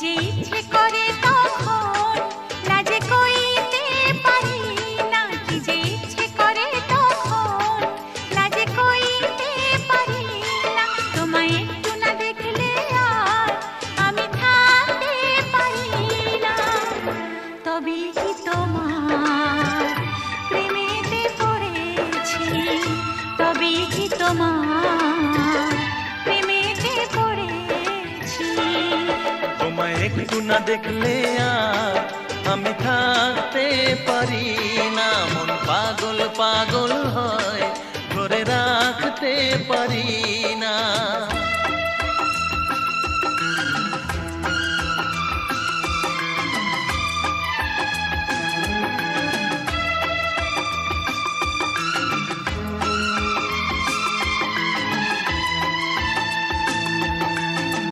যে ইচ্ছে করে তখন লাজে কইতে পারি না, কি যে ইচ্ছে করে তখন লাজে কইতে পারি না। তোমায় একটু না দেখলে আর আমি থাকতে পারি না। তবে কি তোমার প্রেমেতে পড়েছি, তবে কি তোমার প্রেমেতে পড়েছি। তোমায় একটু না দেখলে আর আমি থাকতে পারি না। মন পাগল পাগল হয়, ধরে রাখতে পারি না।